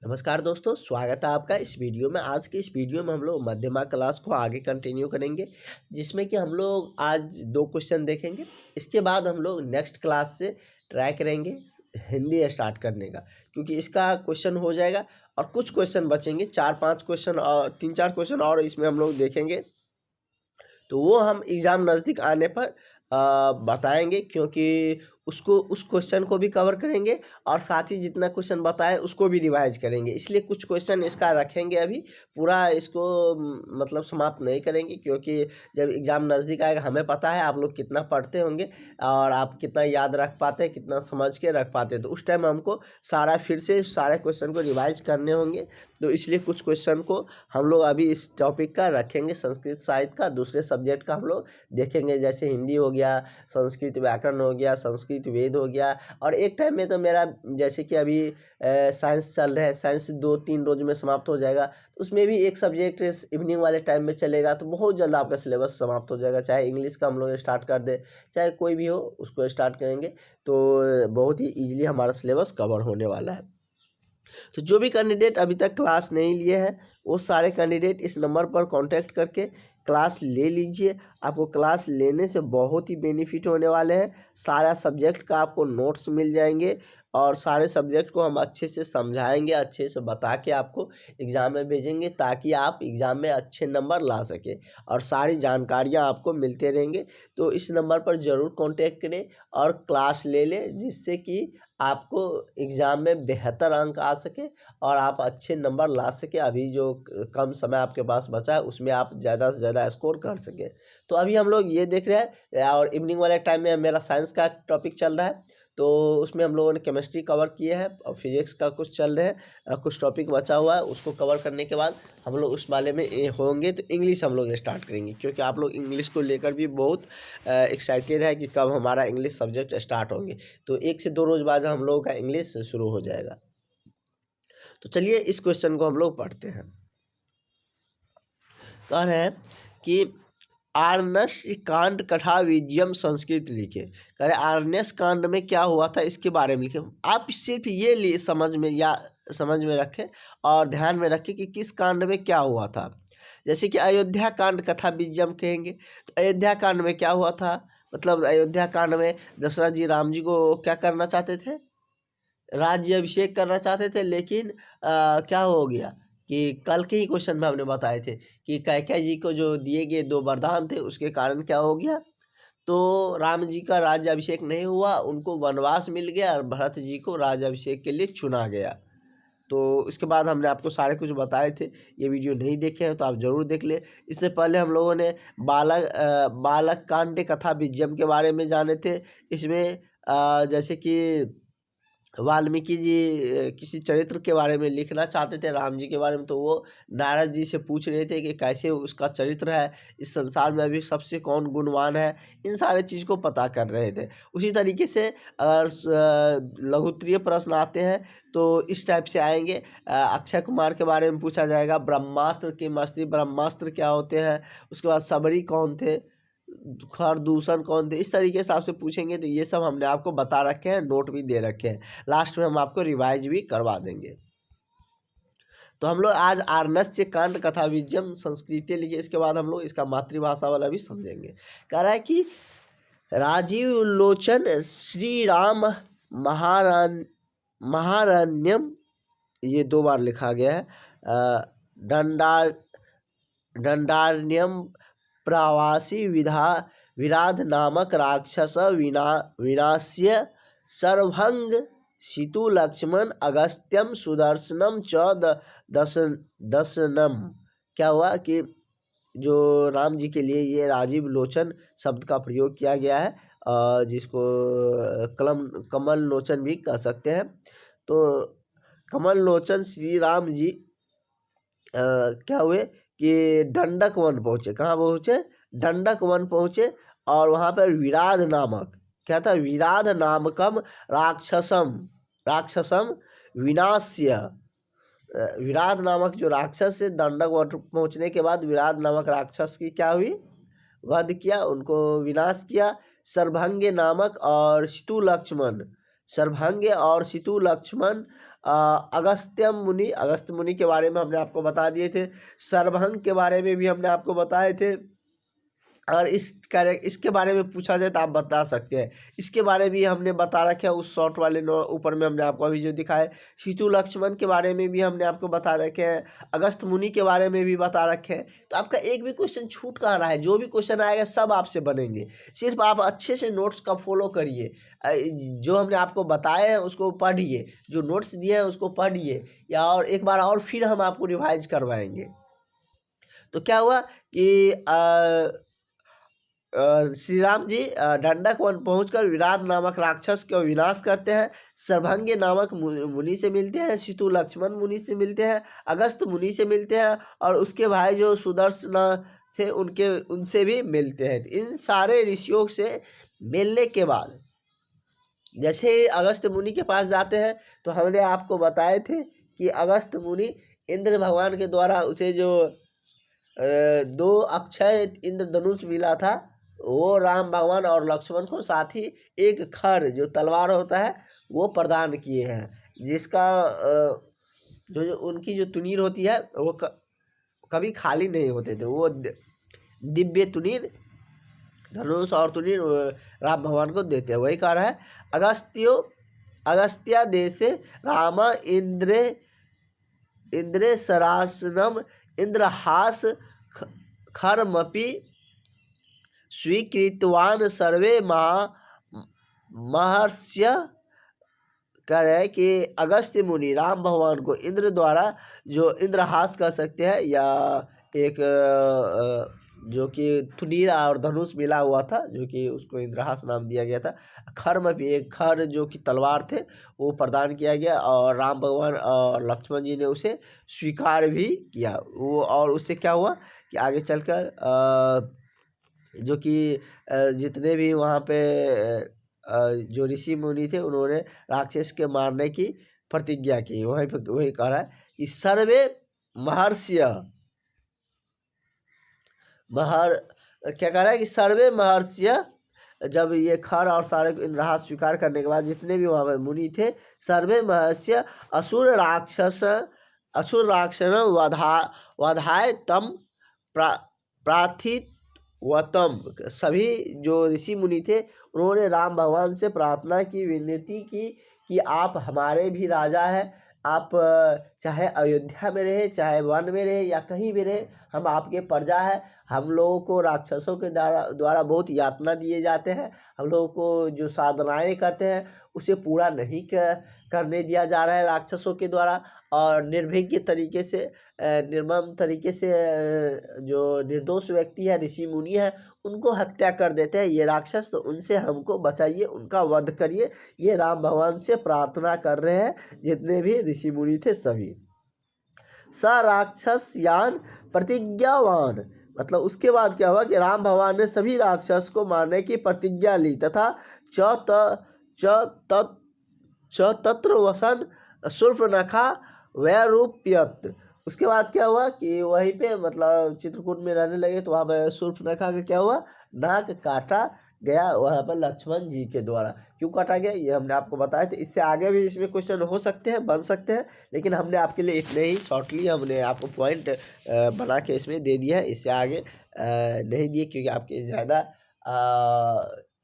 नमस्कार दोस्तों, स्वागत है आपका इस वीडियो में। आज के इस वीडियो में हम लोग मध्यमा क्लास को आगे कंटिन्यू करेंगे, जिसमें कि हम लोग आज 2 क्वेश्चन देखेंगे। इसके बाद हम लोग नेक्स्ट क्लास से ट्राई करेंगे हिंदी स्टार्ट करने का, क्योंकि इसका क्वेश्चन हो जाएगा और कुछ क्वेश्चन बचेंगे, 4-5 क्वेश्चन और 3-4 क्वेश्चन और इसमें हम लोग देखेंगे। तो वो हम एग्ज़ाम नज़दीक आने पर बताएँगे, क्योंकि उसको उस क्वेश्चन को भी कवर करेंगे और साथ ही जितना क्वेश्चन बताए उसको भी रिवाइज़ करेंगे। इसलिए कुछ क्वेश्चन इसका रखेंगे अभी, पूरा इसको मतलब समाप्त नहीं करेंगे, क्योंकि जब एग्ज़ाम नज़दीक आएगा हमें पता है आप लोग कितना पढ़ते होंगे और आप कितना याद रख पाते हैं, कितना समझ के रख पाते हैं। तो उस टाइम हमको फिर से सारे क्वेश्चन को रिवाइज़ करने होंगे। तो इसलिए कुछ क्वेश्चन को हम लोग अभी इस टॉपिक का रखेंगे, संस्कृत साहित्य का। दूसरे सब्जेक्ट का हम लोग देखेंगे, जैसे हिंदी हो गया, संस्कृत व्याकरण हो गया, संस्कृत वेद हो गया। और एक टाइम में तो मेरा जैसे कि अभी साइंस चल रहा है, साइंस 2-3 रोज में समाप्त हो जाएगा। उसमें भी एक सब्जेक्ट इवनिंग वाले टाइम में चलेगा, तो बहुत जल्द आपका सिलेबस समाप्त हो जाएगा। चाहे इंग्लिश का हम लोग स्टार्ट कर दें, चाहे कोई भी हो उसको स्टार्ट करेंगे, तो बहुत ही ईजिली हमारा सिलेबस कवर होने वाला है। तो जो भी कैंडिडेट अभी तक क्लास नहीं लिए हैं, वो सारे कैंडिडेट इस नंबर पर कांटेक्ट करके क्लास ले लीजिए। आपको क्लास लेने से बहुत ही बेनिफिट होने वाले हैं। सारा सब्जेक्ट का आपको नोट्स मिल जाएंगे और सारे सब्जेक्ट को हम अच्छे से समझाएंगे, अच्छे से बता के आपको एग्ज़ाम में भेजेंगे, ताकि आप एग्ज़ाम में अच्छे नंबर ला सकें और सारी जानकारियाँ आपको मिलते रहेंगे। तो इस नंबर पर ज़रूर कांटेक्ट करें और क्लास ले लें, जिससे कि आपको एग्ज़ाम में बेहतर अंक आ सके और आप अच्छे नंबर ला सके। अभी जो कम समय आपके पास बचा है उसमें आप ज़्यादा से ज़्यादा स्कोर कर सकें। तो अभी हम लोग ये देख रहे हैं, और इवनिंग वाले टाइम में मेरा साइंस का टॉपिक चल रहा है, तो उसमें हम लोगों ने केमिस्ट्री कवर किए हैं और फिजिक्स का कुछ चल रहे हैं, कुछ टॉपिक बचा हुआ है। उसको कवर करने के बाद हम लोग उस वाले में होंगे, तो इंग्लिश हम लोग स्टार्ट करेंगे, क्योंकि आप लोग इंग्लिश को लेकर भी बहुत एक्साइटेड है कि कब हमारा इंग्लिश सब्जेक्ट स्टार्ट होंगे। तो 1 से 2 रोज बाद हम लोगों का इंग्लिश शुरू हो जाएगा। तो चलिए इस क्वेश्चन को हम लोग पढ़ते हैं। कह रहे हैं कि आरण्यक कांड कथा विजयम संस्कृत लिखे। कह रहे आरण्यक कांड में क्या हुआ था इसके बारे में लिखे। आप सिर्फ ये लिए समझ में रखें और ध्यान में रखें कि किस कांड में क्या हुआ था। जैसे कि अयोध्या कांड कथा विजयम कहेंगे, तो अयोध्या कांड में क्या हुआ था, मतलब अयोध्या कांड में दशरथ जी राम जी को क्या करना चाहते थे, राज्य अभिषेक करना चाहते थे। लेकिन क्या हो गया कि कल के ही क्वेश्चन में हमने बताए थे कि कैकेयी जी को जो दिए गए 2 वरदान थे, उसके कारण क्या हो गया, तो राम जी का राज्य अभिषेक नहीं हुआ, उनको वनवास मिल गया और भरत जी को राज्य अभिषेक के लिए चुना गया। तो इसके बाद हमने आपको सारे कुछ बताए थे। ये वीडियो नहीं देखे हैं तो आप ज़रूर देख ले। इससे पहले हम लोगों ने बालक कांड कथा विजयम के बारे में जाने थे। इसमें जैसे कि वाल्मीकि जी किसी चरित्र के बारे में लिखना चाहते थे राम जी के बारे में, तो वो नारद जी से पूछ रहे थे कि कैसे उसका चरित्र है, इस संसार में अभी सबसे कौन गुणवान है, इन सारे चीज़ को पता कर रहे थे। उसी तरीके से अगर लघुत्तरीय प्रश्न आते हैं तो इस टाइप से आएंगे। अक्षय कुमार के बारे में पूछा जाएगा, ब्रह्मास्त्र की मस्ती, ब्रह्मास्त्र क्या होते हैं, उसके बाद सबरी कौन थे, खरदूषण कौन थे, इस तरीके से आपसे पूछेंगे। तो ये सब हमने आपको बता रखे हैं, नोट भी दे रखे हैं, लास्ट में हम आपको रिवाइज भी करवा देंगे। तो हम लोग आज आरण्यक कांड कथा विजयम संस्कृति लिखे, इसके बाद हम लोग इसका मातृभाषा वाला भी समझेंगे। कह रहा है कि राजीव लोचन श्री राम महारण्यम, ये 2 बार लिखा गया है, दंडारण्यम प्रवासी विराध नामक राक्षस विनाश्य सर्वभंग सीतु लक्ष्मण अगस्त्यम सुदर्शनम च दशनम। क्या हुआ कि जो राम जी के लिए ये राजीव लोचन शब्द का प्रयोग किया गया है, जिसको कमल लोचन भी कह सकते हैं। तो कमल लोचन श्री राम जी क्या हुए कि दंडक वन पहुँचे। कहाँ पहुँचे, दंडक वन पहुँचे, और वहाँ पर विराध नामक, क्या था, विराध नामकम राक्षसम विनाश्य। विराध नामक जो राक्षस से दंडक वन पहुँचने के बाद विराध नामक राक्षस की क्या हुई, वध किया, उनको विनाश किया। सर्वभंगे नामक और सीतु लक्ष्मण, सर्वभंगे और सीतु लक्ष्मण अगस्त्य मुनि के बारे में हमने आपको बता दिए थे। सर्वहंग के बारे में भी हमने आपको बताए थे। अगर इसके बारे में पूछा जाए तो आप बता सकते हैं। इसके बारे में भी हमने बता रखे है उस शॉर्ट वाले ऊपर में हमने आपको अभी जो दिखाया। सीतु लक्ष्मण के बारे में भी हमने आपको बता रखे हैं। अगस्त मुनि के बारे में भी बता रखे हैं। तो आपका एक भी क्वेश्चन छूट कहाँ रहा है। जो भी क्वेश्चन आएगा सब आपसे बनेंगे। सिर्फ आप अच्छे से नोट्स का फॉलो करिए। जो हमने आपको बताए हैं उसको पढ़िए, जो नोट्स दिए हैं उसको पढ़िए, या और एक बार और फिर हम आपको रिवाइज करवाएंगे। तो क्या हुआ कि श्री राम जी दंडक वन पहुंचकर विराट नामक राक्षस का विनाश करते हैं। सर्वभंग नामक मुनि से मिलते हैं, सीतु लक्ष्मण मुनि से मिलते हैं, अगस्त मुनि से मिलते हैं, और उसके भाई जो सुदर्शन थे उनसे भी मिलते हैं। इन सारे ऋषियों से मिलने के बाद जैसे ही अगस्त मुनि के पास जाते हैं तो हमने आपको बताए थे कि अगस्त मुनि इंद्र भगवान के द्वारा उसे जो 2 अक्षय इंद्रधनुष मिला था वो राम भगवान और लक्ष्मण को, साथ ही एक खर जो तलवार होता है वो प्रदान किए हैं, जिसका जो उनकी जो तुनीर होती है वो कभी खाली नहीं होते थे। वो दिव्य तुनीर, धनुष और तुनीर राम भगवान को देते हैं। वही कह रहा है अगस्त्या देशे राम इंद्रे सरासनम इंद्रहास खरमपि स्वीकृतवान सर्वे महर्ष्य। कह रहे हैं कि अगस्त्य मुनि राम भगवान को इंद्र द्वारा जो इंद्रहास कह सकते हैं, या एक जो कि तुनीर और धनुष मिला हुआ था, जो कि उसको इंद्रहास नाम दिया गया था। खर में भी एक खर जो कि तलवार थे वो प्रदान किया गया, और राम भगवान और लक्ष्मण जी ने उसे स्वीकार भी किया। वो और उससे क्या हुआ कि आगे चलकर जो कि जितने भी वहाँ पे जो ऋषि मुनि थे उन्होंने राक्षस के मारने की प्रतिज्ञा की। वही कह रहा है कि सर्वे महर्षि क्या कह रहा है कि सर्वे महर्षि, जब ये खर और सारे इंद्रहास स्वीकार करने के बाद जितने भी वहाँ पर मुनि थे, सर्वे महर्षि असुर राक्षस वधाय तम प्रार्थित वतम। सभी जो ऋषि मुनि थे उन्होंने राम भगवान से प्रार्थना की, विनती की कि आप हमारे भी राजा हैं। आप चाहे अयोध्या में रहे, चाहे वन में रहे, या कहीं भी रहे, हम आपके प्रजा हैं। हम लोगों को राक्षसों के द्वारा बहुत यातना दिए जाते हैं। हम लोगों को जो साधनाएं करते हैं उसे पूरा नहीं करने दिया जा रहा है राक्षसों के द्वारा, और निर्भीक तरीके से निर्मम तरीके से जो निर्दोष व्यक्ति है, ऋषि मुनि है, उनको हत्या कर देते हैं ये राक्षस। तो उनसे हमको बचाइए, उनका वध करिए, ये राम भगवान से प्रार्थना कर रहे हैं जितने भी ऋषि मुनि थे सभी। स राक्षस यान प्रतिज्ञावान, मतलब उसके बाद क्या हुआ कि राम भगवान ने सभी राक्षस को मारने की प्रतिज्ञा ली, तथा तत्र वसन शूर्पणखा वैरूप्यत। उसके बाद क्या हुआ कि वहीं पे मतलब चित्रकूट में रहने लगे, तो वहाँ पर शूर्पणखा का क्या हुआ, नाक काटा गया वहाँ पर लक्ष्मण जी के द्वारा। क्यों काटा गया ये हमने आपको बताया था। इससे आगे भी इसमें क्वेश्चन हो सकते हैं, बन सकते हैं, लेकिन हमने आपके लिए इतने ही शॉर्टली हमने आपको पॉइंट बना के इसमें दे दिया है। इससे आगे नहीं दिए क्योंकि आपके ज़्यादा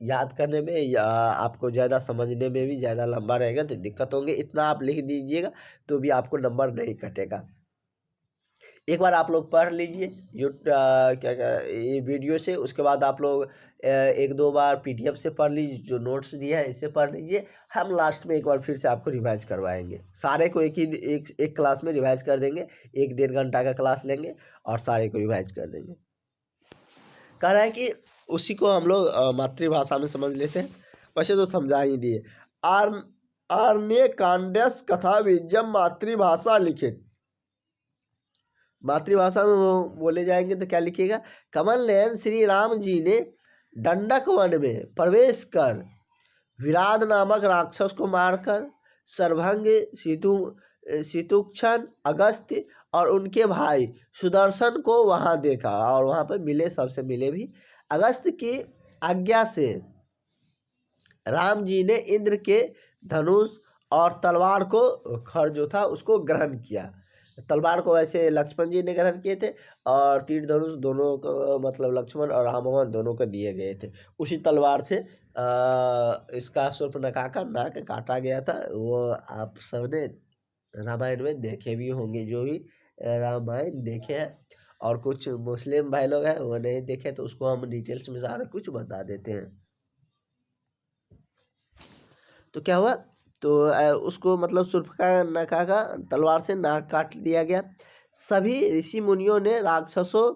याद करने में या आपको ज़्यादा समझने में भी ज़्यादा लंबा रहेगा तो दिक्कत होंगे। इतना आप लिख दीजिएगा तो भी आपको नंबर नहीं कटेगा। एक बार आप लोग पढ़ लीजिए क्या ये वीडियो से, उसके बाद आप लोग 1-2 बार पीडीएफ से पढ़ लीजिए, जो नोट्स दिया है इसे पढ़ लीजिए। हम लास्ट में एक बार फिर से आपको रिवाइज करवाएंगे। सारे को एक क्लास में रिवाइज कर देंगे। 1-1.5 घंटा का क्लास लेंगे और सारे को रिवाइज कर देंगे। कह रहा है कि उसी को हम लोग मातृभाषा में समझ लेते हैं। वैसे तो समझा ही दिए। आर्य कांडस कथा बीजम मातृभाषा लिखित। मातृभाषा में वो बोले जाएंगे तो क्या लिखिएगा, कमल नयन श्री राम जी ने दंडक वन में प्रवेश कर विराट नामक राक्षस को मारकर सर्वभंग, सितुक्षण, अगस्त्य और उनके भाई सुदर्शन को वहां देखा, और वहां पर मिले, सबसे मिले भी। अगस्त्य की आज्ञा से राम जी ने इंद्र के धनुष और तलवार को खर जो था उसको ग्रहण किया। तलवार को वैसे लक्ष्मण जी ने ग्रहण किए थे और तीर धनुष दोनों को मतलब लक्ष्मण और राम भगवान दोनों को दिए गए थे। उसी तलवार से इसका शूर्पणखा का नाक काटा गया था। वो आप सबने रामायण में देखे भी होंगे, जो भी रामायण देखे हैं। और कुछ मुस्लिम भाई लोग हैं वो नहीं देखे, तो उसको हम डिटेल्स में सारा कुछ बता देते हैं। तो क्या हुआ, तो उसको मतलब शूर्पणखा का तलवार से नाक काट दिया गया। सभी ऋषि मुनियों ने राक्षसों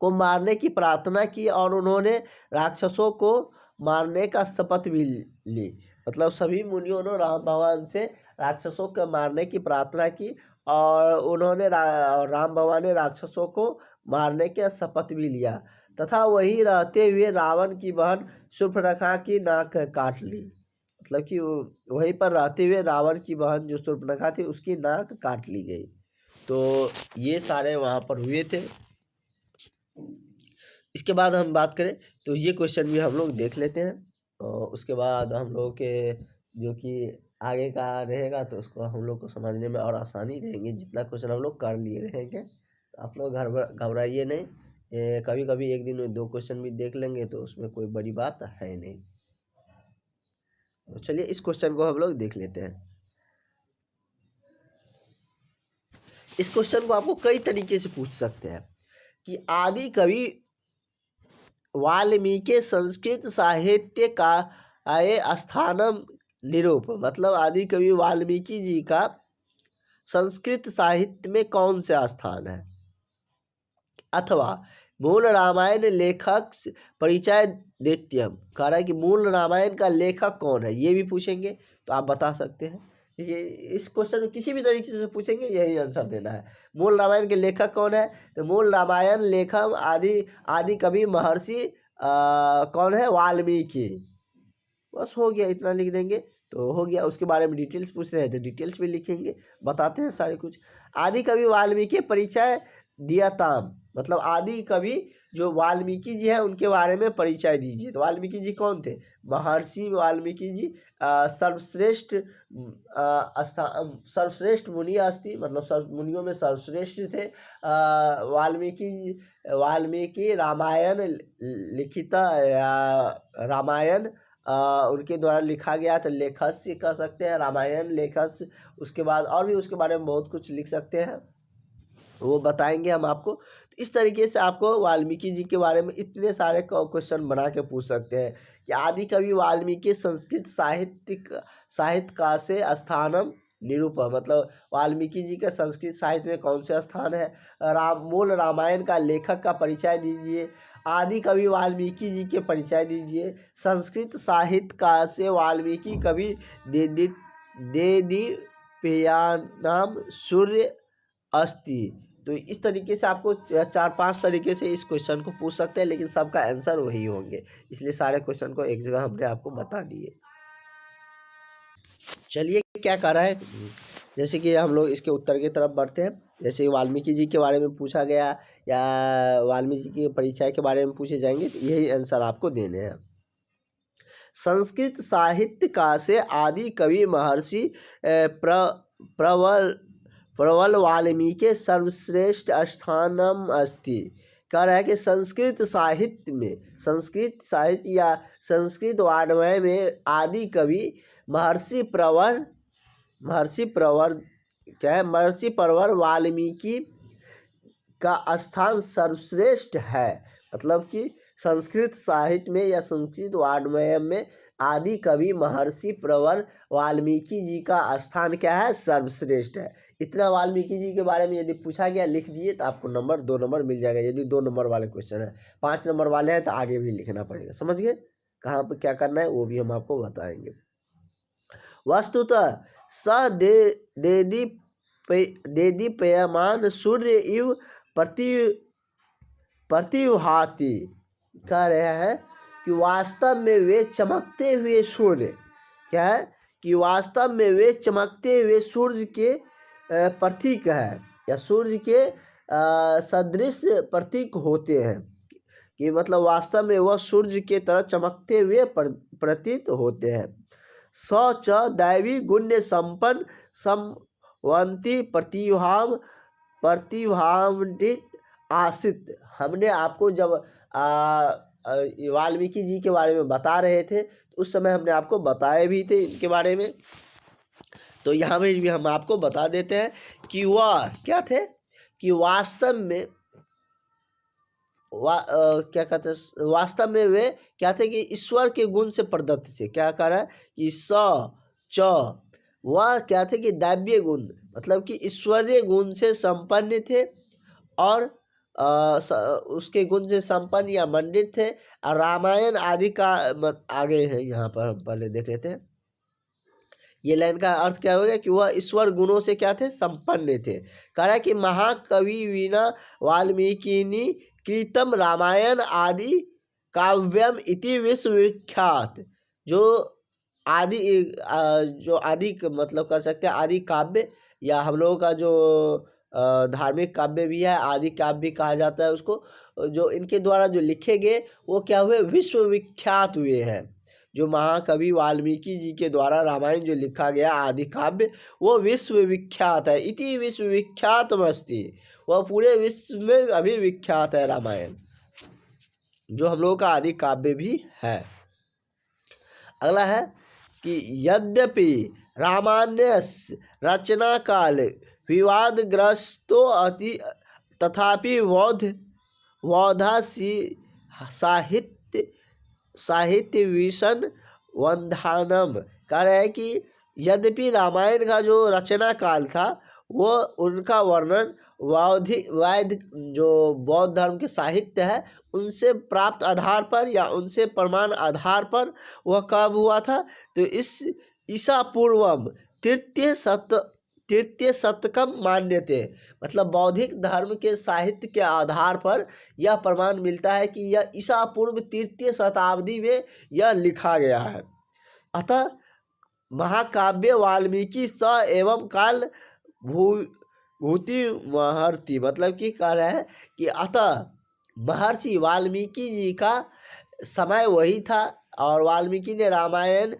को मारने की प्रार्थना की और उन्होंने राक्षसों को मारने का शपथ भी ली। मतलब सभी मुनियों ने राम भगवान से राक्षसों को मारने की प्रार्थना की और उन्होंने राम भगवान ने राक्षसों को मारने का शपथ भी लिया तथा वहीं रहते हुए रावण की बहन शूर्पणखा की नाक काट ली। मतलब कि वहीं पर रहते हुए रावण की बहन जो शूर्पणखा थी उसकी नाक काट ली गई। तो ये सारे वहाँ पर हुए थे। इसके बाद हम बात करें तो ये क्वेश्चन भी हम लोग देख लेते हैं और उसके बाद हम लोग के जो कि आगे का रहेगा तो उसको हम लोग को समझने में और आसानी रहेंगे, जितना क्वेश्चन हम लोग कर लिए रहेंगे। तो आप लोग घबराइए नहीं, कभी कभी एक दिन में 2 क्वेश्चन भी देख लेंगे तो उसमें कोई बड़ी बात है नहीं। तो चलिए इस क्वेश्चन को हम लोग देख लेते हैं। इस क्वेश्चन को आपको कई तरीके से पूछ सकते हैं कि आदि कवि वाल्मीकि संस्कृत साहित्य का आय स्थानम निरूप। मतलब आदि कवि वाल्मीकि जी का संस्कृत साहित्य में कौन सा स्थान है। अथवा मूल रामायण लेखक परिचय देत्यम, कह रहा है कि मूल रामायण का लेखक कौन है, ये भी पूछेंगे तो आप बता सकते हैं। ये इस क्वेश्चन में किसी भी तरीके से पूछेंगे यही आंसर देना है। मूल रामायण के लेखक कौन है, तो मूल रामायण लेखक आदि कवि महर्षि कौन है, वाल्मीकि। बस हो गया, इतना लिख देंगे तो हो गया। उसके बारे में डिटेल्स पूछ रहे हैं तो डिटेल्स भी लिखेंगे, बताते हैं सारे कुछ। आदि कवि वाल्मीकि परिचय दिया ताम, मतलब आदि कवि जो वाल्मीकि जी है उनके बारे में परिचय दीजिए। तो वाल्मीकि जी कौन थे, महर्षि वाल्मीकि जी सर्वश्रेष्ठ सर्वश्रेष्ठ मुनि अस्ति, मतलब सर्व मुनियों में सर्वश्रेष्ठ थे। वाल्मीकि रामायण लिखित रामायण उनके द्वारा लिखा गया था, लेखस्य कह सकते हैं, रामायण लेखस्य। उसके बाद और भी उसके बारे में बहुत कुछ लिख सकते हैं, वो बताएंगे हम आपको। तो इस तरीके से आपको वाल्मीकि जी के बारे में इतने सारे क्वेश्चन बना के पूछ सकते हैं कि आदि कवि वाल्मीकि संस्कृत साहित्य का से स्थानम निरूप, मतलब वाल्मीकि जी के संस्कृत साहित्य में कौन से स्थान है। मूल रामायण का लेखक का परिचय दीजिए। आदि कवि वाल्मीकि जी के परिचय दीजिए। संस्कृत साहित्य का से वाल्मीकि कवि देदीप्यमानं सूर्य अस्ति। तो इस तरीके से आपको 4-5 तरीके से इस क्वेश्चन को पूछ सकते हैं, लेकिन सबका आंसर वही होंगे, इसलिए सारे क्वेश्चन को एक जगह हमने आपको बता दिए। चलिए क्या कर रहा है, जैसे कि हम लोग इसके उत्तर की तरफ बढ़ते हैं। जैसे वाल्मीकि जी के बारे में पूछा गया या वाल्मीकि के परिचय के बारे में पूछे जाएंगे तो यही आंसर आपको देने हैं। संस्कृत साहित्य का से आदि कवि महर्षि प्रवल वाल्मीकि सर्वश्रेष्ठ स्थानम अस्ति। कह रहा है कि संस्कृत साहित्य या संस्कृत वाङ्मय में आदि कवि महर्षि प्रवर वाल्मीकि का स्थान सर्वश्रेष्ठ है। मतलब कि संस्कृत साहित्य में या संस्कृत वाङ्मय में आदि कवि महर्षि प्रवर वाल्मीकि जी का स्थान क्या है, सर्वश्रेष्ठ है। इतना वाल्मीकि जी के बारे में यदि पूछा गया लिख दिए तो आपको 2 नंबर मिल जाएगा। यदि 2 नंबर वाले क्वेश्चन है, 5 नंबर वाले हैं तो आगे भी लिखना पड़ेगा। समझ गए, कहाँ पर क्या करना है वो भी हम आपको बताएंगे। वस्तुतः स देदीप्यमान सूर्य इव प्रतिभाति। कह रहे हैं कि वास्तव में वे चमकते हुए सूर्य, क्या है कि वास्तव में वे चमकते हुए सूर्य के प्रतीक है या सूर्य के सदृश प्रतीक होते हैं। कि मतलब वास्तव में वह सूर्य के तरह चमकते हुए प्रतीत होते हैं। स च दैवी गुण्य संपन्न समवंती प्रतिभान्वित आसित। हमने आपको जब वाल्मीकि जी के बारे में बता रहे थे तो उस समय हमने आपको बताए भी थे इनके बारे में। तो यहाँ में भी हम आपको बता देते हैं कि वह क्या थे कि वास्तव में क्या कहते हैं, वास्तव में वे क्या थे कि ईश्वर के गुण से प्रदत्त थे। क्या कह रहा है कि स च वह क्या थे कि दैव्य गुण मतलब कि ईश्वरीय गुण से संपन्न थे और उसके गुण से संपन्न या मंडित थे। और रामायण आदि का आगे है, यहाँ पर हम पहले देख लेते हैं। ये लाइन का अर्थ क्या हो गया कि वह ईश्वर गुणों से क्या थे, संपन्न थे। कह रहा है कि महाकवि वीणा वाल्मीकिनी कृतम रामायण आदि काव्यम इति विश्वविख्यात। जो आदि मतलब कह सकते हैं आदि काव्य, या हम लोगों का जो धार्मिक काव्य भी है आदि काव्य भी कहा जाता है उसको, जो इनके द्वारा जो लिखे गए वो क्या हुए, विश्वविख्यात हुए हैं। जो महाकवि वाल्मीकि जी के द्वारा रामायण जो लिखा गया आदि काव्य वो विश्वविख्यात है। इति विश्वविख्यातमस्ति, वह पूरे विश्व में अभी विख्यात है रामायण, जो हम लोगों का आदि काव्य भी है। अगला है कि यद्यपि रामायण रचना काल विवादग्रस्तो अति तथापि बौद्ध साहित्य विषण वंधानम। कह रहे हैं कि यद्यपि रामायण का जो रचना काल था वो उनका वर्णन वैद जो बौद्ध धर्म के साहित्य है उनसे प्राप्त आधार पर या उनसे प्रमाण आधार पर वह कब हुआ था, तो इस ईसा पूर्वम तृतीय शतकम मान्य थे। मतलब बौद्धिक धर्म के साहित्य के आधार पर यह प्रमाण मिलता है कि यह ईसा पूर्व तृतीय शताब्दी में यह लिखा गया है। अतः महाकाव्य वाल्मीकि स एवं काल भूति महर्षि, मतलब कि कह रहा है कि अतः महर्षि वाल्मीकि जी का समय वही था और वाल्मीकि ने रामायण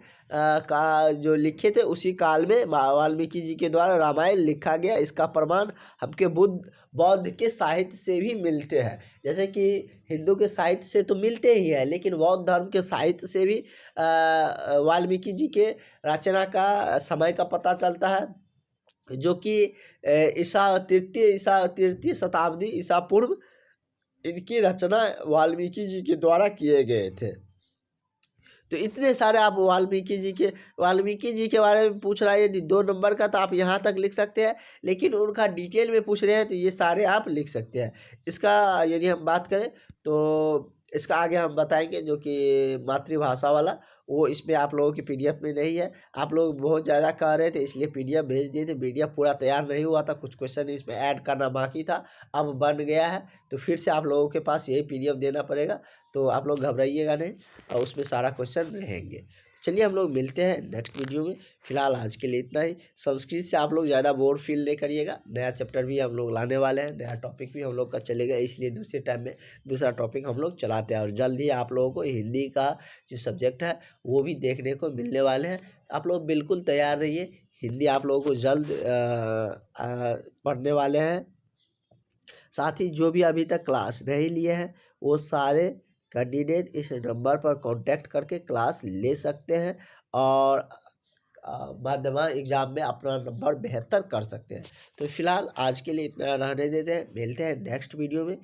का जो लिखे थे उसी काल में वाल्मीकि जी के द्वारा रामायण लिखा गया। इसका प्रमाण हमके बौद्ध के साहित्य से भी मिलते हैं। जैसे कि हिंदू के साहित्य से तो मिलते ही हैं, लेकिन बौद्ध धर्म के साहित्य से भी वाल्मीकि जी के रचना का समय का पता चलता है, जो कि तृतीय शताब्दी ईसा पूर्व इनकी रचना वाल्मीकि जी के द्वारा किए गए थे। तो इतने सारे आप वाल्मीकि जी के बारे में पूछ रहा है यदि 2 नंबर का, तो आप यहाँ तक लिख सकते हैं, लेकिन उनका डिटेल में पूछ रहे हैं तो ये सारे आप लिख सकते हैं। इसका यदि हम बात करें तो इसका आगे हम बताएंगे, जो कि मातृभाषा वाला वो इसमें आप लोगों की पीडीएफ में नहीं है। आप लोग बहुत ज़्यादा कह रहे थे इसलिए पीडीएफ भेज दिए थे, पीडीएफ पूरा तैयार नहीं हुआ था, कुछ क्वेश्चन इसमें ऐड करना बाकी था, अब बन गया है। तो फिर से आप लोगों के पास यही पीडीएफ देना पड़ेगा, तो आप लोग घबराइएगा नहीं और उसमें सारा क्वेश्चन रहेंगे। चलिए हम लोग मिलते हैं नेक्स्ट वीडियो में। फिलहाल आज के लिए इतना ही। संस्कृत से आप लोग ज़्यादा बोर फील नहीं करिएगा, नया चैप्टर भी हम लोग लाने वाले हैं, नया टॉपिक भी हम लोग का चलेगा, इसलिए दूसरे टाइम में दूसरा टॉपिक हम लोग चलाते हैं। और जल्द ही आप लोगों को हिंदी का जो सब्जेक्ट है वो भी देखने को मिलने वाले हैं। आप लोग बिल्कुल तैयार रहिए, हिंदी आप लोगों को जल्द पढ़ने वाले हैं। साथ ही जो भी अभी तक क्लास नहीं लिए हैं वो सारे कैंडिडेट इस नंबर पर कांटेक्ट करके क्लास ले सकते हैं और माध्यमिक एग्जाम में अपना नंबर बेहतर कर सकते हैं। तो फिलहाल आज के लिए इतना रहने देते हैं, मिलते हैं नेक्स्ट वीडियो में।